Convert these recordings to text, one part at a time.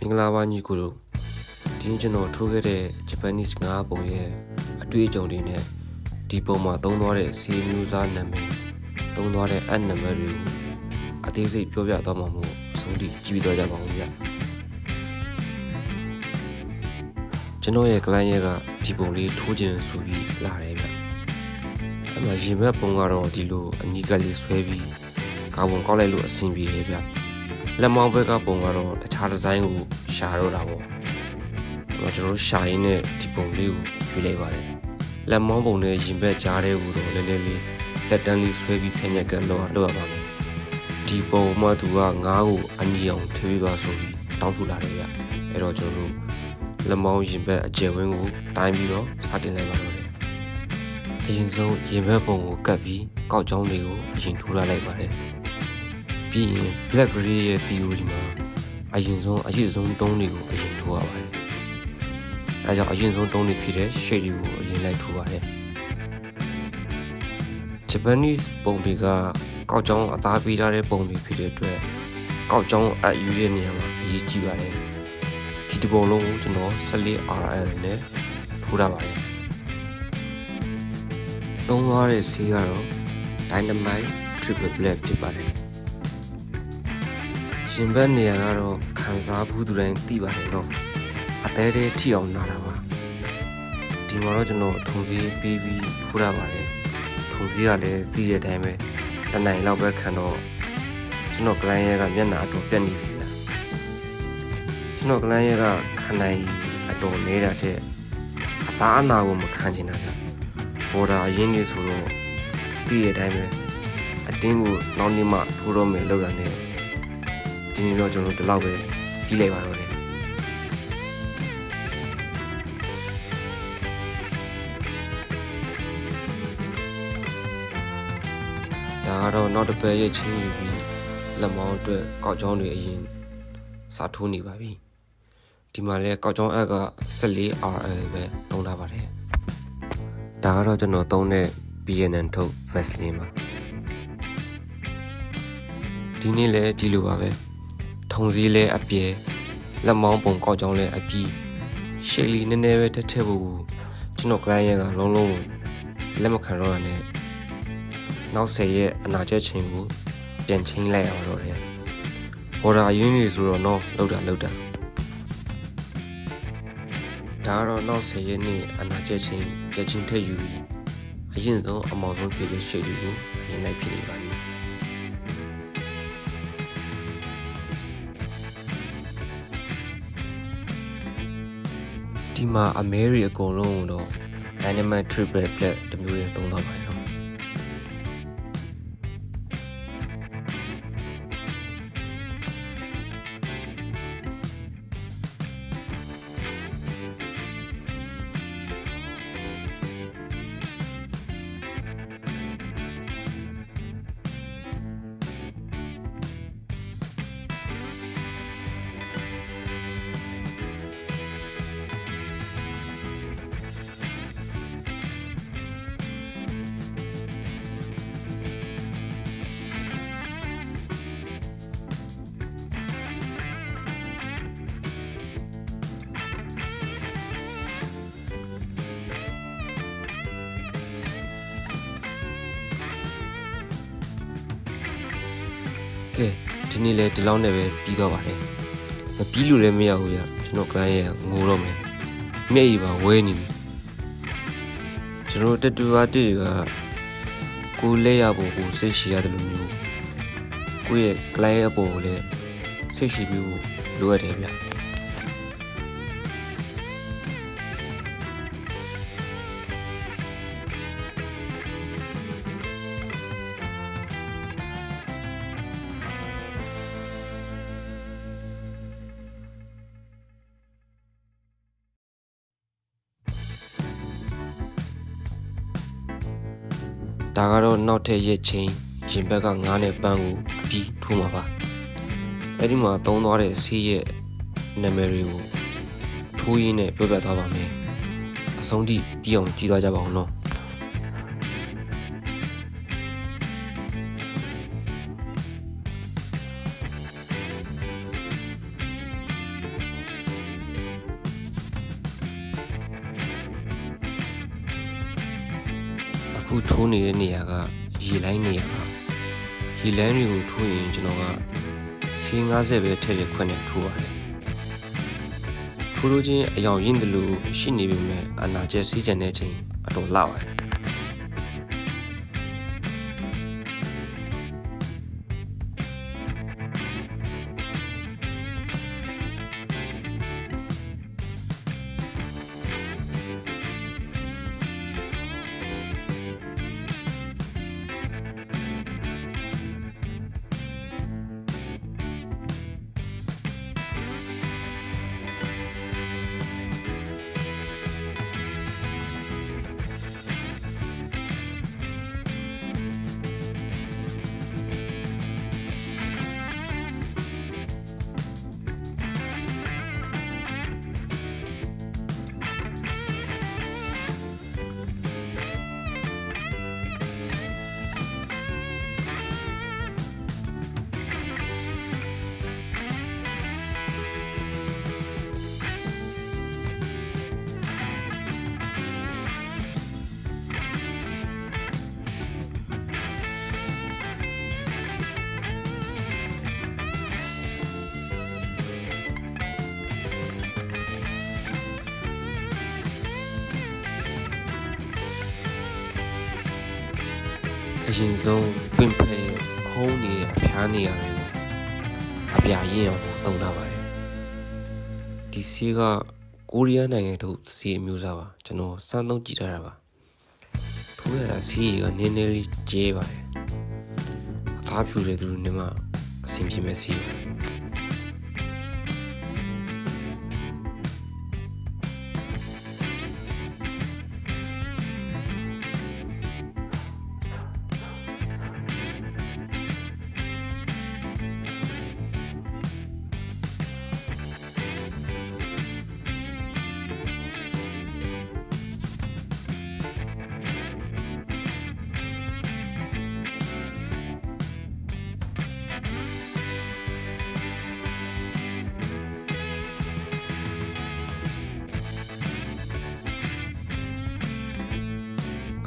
မင်္ဂလာပါညီကိုတို့ဒီနေ့ကျွန်တော်ထိုးခဲ့တဲ့ Japanese ငါးပုံရဲ့အတွေ့အကြုံတွေနဲ့ဒီပုံမှာသုံးသွားတဲ့စီမျိုးစားနာမည်သုံးသွားတဲ့ app နံပါတ်တွေကိုအသေးစိတ်ပြောပြသွားမှာမို့အဆုံးထိကြည့်ပြီးတော့ကြပါဦးဗျကျွန်တော်ရဲ့ client ရဲ့ကဒီပုံလေးထိုးခြင်းဆိုပြီးလာတယ်ဗျအဲ့မှာရင်ဘတ်ပုံကတော့ဒီလိုအနီးကလေးဆွဲပြီးကာဗွန်ကောက်လိုက်လို့အဆင်ပြေတယ်ဗျလက်မောင်းဘက်ကပုံကတော့တခြားဒီဇိုင်းကိုရှာတော့တာပေါ့ကျွန်တော်ရှာရင်းနဲ့ဒီပုံလေးကိုရွေးလိုက်ပါတယ်လက်မောင်းပုံနဲ့ရင်ဘတ်ကြားတဲ့ကိုတော့နည်းနည်းလေးလက်တန်းလေးဆွဲပြီးဖျက်ညက်ကလောက်ရပါမယ်ဒီပုံမှာသူကငါးကိုအနီအောင်ထွေးသွားဆိုပြီးတောင်းဆိုလာတယ်ဗျအဲ့တော့ကျွန်တော်တို့လက်မောင်းရင်ဘတ်အကျယ်ဝင်းကိုတိုင်းပြီးတော့စတင်လိုက်ပါတော့တယ်အရင်ဆုံးရင်ဘတ်ပုံကိုကတ်ပြီးကောက်ချောင်းတွေကိုအရင်ထိုးလိုက်ပါတယ်ပြီးရင် Black Gray ရဲ့ theory မှာအရင်ဆုံးတုံးတွေကိုအရင်ထိုးရပါတယ်။အဲကြောင့်အရင်ဆုံးတုံးတွေဖြစ်တဲ့ shade တွေကိုအရင်လိုက်ထိုးပါတယ်။ Japanese ပုံတွေကကောက်ချောင်းအသားပေးထားတဲ့ပုံတွေဖြစ်တဲ့အတွက်ကောက်ချောင်းအယူရဲ့နေရာမှာအရေးကြီးပါတယ်။ဒီတစ်ပုံလုံးကိုကျွန်တော် 14RL နဲ့ထိုးရပါတယ်။သုံးသွားတဲ့ဆေးကတော့ Dynamite Triple Black ဖြစ်ပါတယ်။ရှင်ဘတ်နေရာကတော့ခံစားဘူးသူတိုင်းသိပါတယ်တော့အသေးသေးထိအောင်နာတာပါဒီမှာတော့ကျွန်တော်ထုံစည်းပြီးထိုးရပါတယ်ထုံစည်းကလည်းသိတဲ့အတိုင်းပဲတနိုင်လောက်ပဲခံတော့ကျွန်တော် client ရဲ့ကမျက်နှာအတော်ပြက်နေပြီလားကျွန်တော် client ရဲ့ကခံနိုင်အတော်နေတာတဲ့အစားအနာကိုမခံချင်တာကဘော်ဒါအရင်ကြီးဆိုတော့သိတဲ့အတိုင်းပဲအတင်းကိုနောက်နေ့မှထိုးတော့မယ်လောက်ရတယ်ဒီနေ့တော့ကျွန်တော်တို့ဒီလောက်ပဲပြီးလိုက်ပါတော့တယ်ဒါကတော့နောက်တစ်ပတ်ရဲ့ချင်းယူပြီးလက်မောင်းအတွက်ကောက်ချောင်းတွေအရင်စားထိုးနေပါပြီဒီမှာလဲကောက်ချောင်းအက်က 14RL ပဲသုံးထားပါတယ်ဒါကတော့ကျွန်တော်သုံးတဲ့ BNN ထုတ် Vaseline ပါဒီနေ့လဲဒီလိုပါပဲထုံစည်းလဲအပြဲလက်မောင်းပုံကောက်ချောင်းလဲအပြီးရှေ့လီနည်းနည်းပဲတက်ထည့်ဖို့ကျွန်တော် client ကလုံးလုံးလက်မခံတော့ရနဲ့နောက်10ရက်အနာကျက်ချင်းကိုပြန်ချင်းလိုက်အောင်တော့တယ်ဘော်ဒါရင်းနေဆိုတော့တော့လောက်တာဒါကတော့နောက်10ရက်နေ့အနာကျက်ချင်းရချင်းထည့်ယူပြီးအရင်ဆုံးအမောင်ဆုံးဖြစ်တဲ့ရှေ့လီကိုအရင်လိုက်ဖြစ်နေပါပြီဒီမှာအမဲရီအကုန်လုံးတော့ Dynamite Triple Black တမျိုးလေးသုံးသွားပါတယ်နော်ကဲဒီနေ့လဲဒီလောက်နဲ့ပဲပြီးတော့ပါတယ်မပြီးလို့လည်းမရဘူးဗျကျွန်တော် client ရဲ့ငိုတော့မယ်မျက်ရည်ပါဝဲနေပြီကျွန်တော်တက်တူအားတေကကိုလဲရဖို့ကိုစိတ်ရှိရတယ်လို့မျိုးကိုရဲ့ client အပေါ်ကိုလည်းစိတ်ရှိပြီးလိုအပ်တယ်ဗျဒါကတော့နောက်ထပ်ရက်ချင်းရင်ဘက်က9နဲ့ပန်းကိုအပြီးထိုးမှာပါအဲ့ဒီမှာသုံးသွားတဲ့ဆေးရဲ့နာမည်တွေကိုထိုးရင်းနဲ့ပြောပြသွားပါမယ်အဆုံးထိပြီးအောင်ကြည့်သွားကြပါဦးနော် အခုထိုးနေတဲ့နေရာကရေလိုင်းနေရာပါရေလိုင်းတွေကိုထိုးရင်ကျွန်တော်ကစီ50ပဲထည့်ရခွင့်နဲ့ထိုးရတယ်ထိုးလို့ချင်းအယောင်ရင်းတယ်လို့ရှိနေပေမဲ့အနာကျက်စီးကြတဲ့ချိန်အတော်လောက်ရတယ်အရင်ဆုံးပင်ဖယ်ခုံးနေတဲ့အဖျားနေရတယ်အပြာရင်းအောင်သုံးထားပါတယ်ဒီစီးကကိုရီးယားနိုင်ငံထုတ်စီးအမျိုးအစားပါကျွန်တော်စမ်းသုံးကြည့်ထားတာပါထိုးရတာစီးကနည်းနည်းလေးကျဲပါတယ်အသားဖြူတဲ့သူတွေနဲ့မှအဆင်ပြေမဲ့စီးပါ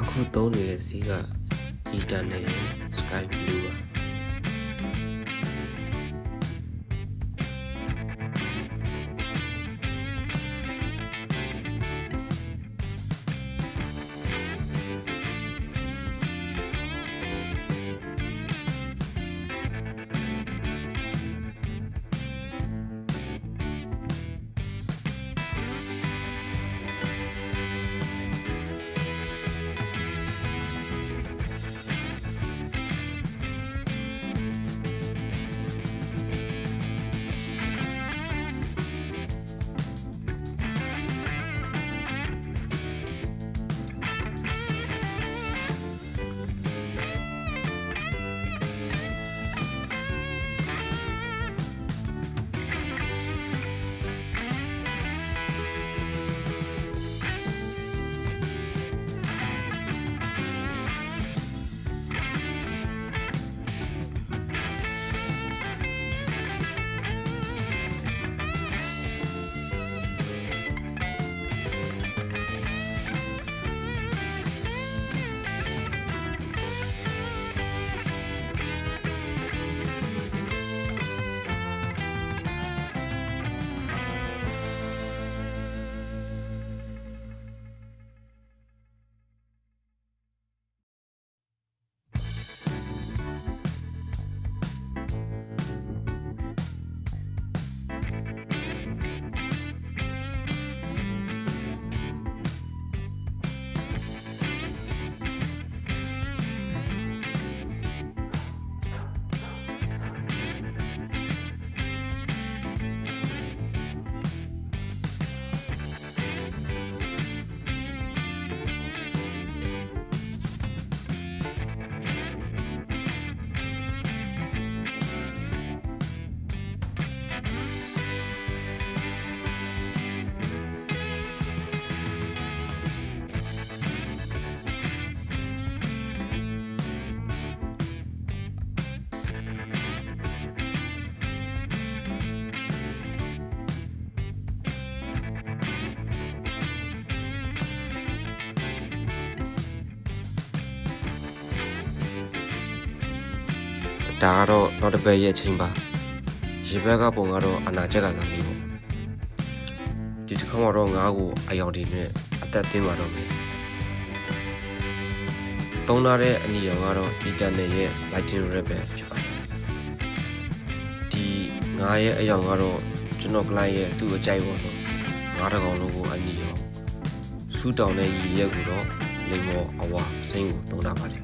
အခုသုံးနေတဲ့စီးက Eternal Sky Blue ပါ ဒါကတော့နောက်တစ်ပတ်ရဲ့အချိန်ပါရေဘက်ကပုံကတော့အနာချက်ကစားလေးပေါ့ဒီတစ်ခါမှတော့ငါ့ကိုအယောင်ဒီနဲ့အသက်သွင်းပါတော့မယ်သုံးထားတဲ့အနီရောင်ကတော့ Eternal ရဲ့ Lightning Red ပဲဖြစ်ပါတယ်ဒီငါရဲ့အယောင်ကတော့ကျွန်တော် client ရဲ့သူ့အကြိုက်ပေါ့နော်ငါးတကောင်လုံးကိုအနီရောင်စူးတောင်တဲ့ရည်ရက်ကိုတော့လိမ္မော်အဝါအစိမ်းကိုသုံးထားပါတယ်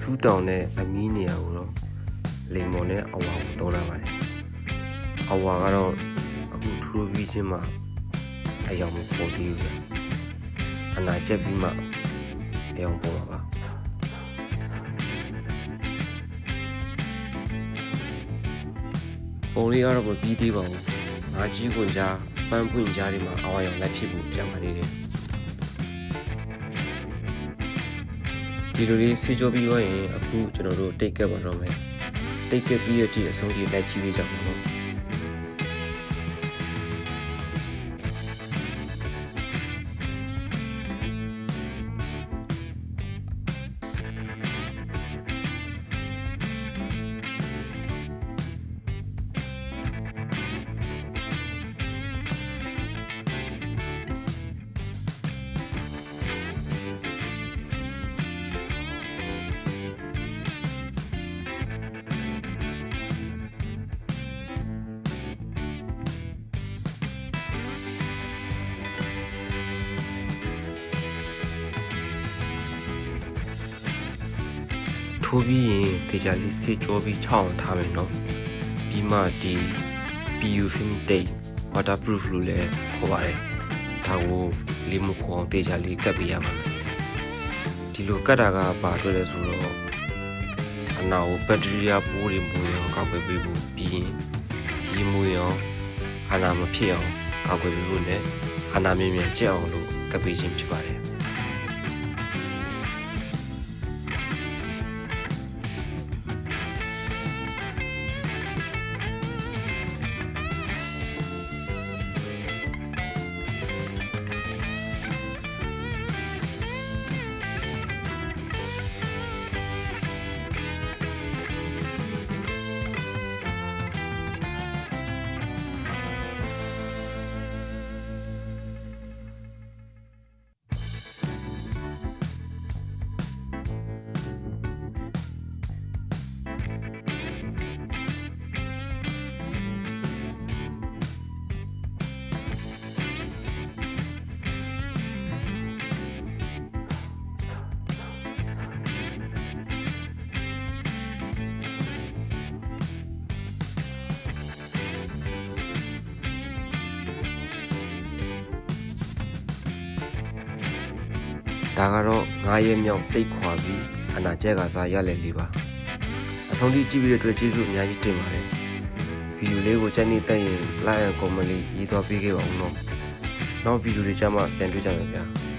စူးတောင်တဲ့အမီးနေရာကိုတော့လိမ္မော်နဲ့အဝါကိုသုံးလာပါတယ်အဝါကတော့အခုထူပြီးချင်းမှအယောင်မပေါ်သေးဘူးအနာကျက်ပြီးမှအယောင်ပေါ်ပါပုံလေးကတော့မပြီးသေးပါဘူးငါကြီးကွန်ကြားပန်းပွင့်ကြားတွေမှာအဝါရောင်လိုက်ဖြစ်ဖို့ကြံပါသေးတယ်ဒီလိုလေးဆေးကြောပြီးသွားရင်အခုကျွန်တော်တို့တိတ်ကပ်ပါတော့မယ်တိတ်ကပ်ပြီးရတဲ့အဆုံးထိလိုက်ကြည့်ပေးကြပါဦးထိုးပြီးရင်ဒေချာလေးဆေးကြောပြီးချောင်းထားမယ်နော်ပြီးမှဒီ PU film tape waterproof လို့လည်းခေါ်ပါတယ်ဒါကိုလေးမခေါ်အောင်ဒေချာလေးကပ်ပေးရပါမယ်ဒီ ဒီလိုကတ်တာကပါတွေ့လဲဆိုတော့အနာကိုဘက်တရီယာပိုးတွေမွေးအောင်ကောက်ွယ်ပေးဖို့ပြီးရင်ရေမွေးအောင်အနာမဖြစ်အောင်ကောက်ွယ်ပေးဖို့နဲ့အနာမြင်မြန်ကျက်အောင်လို့ကပ်ပေးခြင်းဖြစ်ပါတယ်ဒါကတော့9ရက်မြောက်တိတ်ခွာပြီးအနာကျက်ကစားရလဲလေးပါအဆုံးထိကြည့်ပြီးတဲ့အတွက်ကျေးဇူးအများကြီးတင်ပါတယ်ဗီဒီယိုလေးကိုကြိုက်နေတဲ့ရင် like and comment လေးရေးသွားပေးခဲ့ပါဦးနော်နောက်ဗီဒီယိုတွေကြမှာပြန်တွေ့ကြမယ်ဗျာ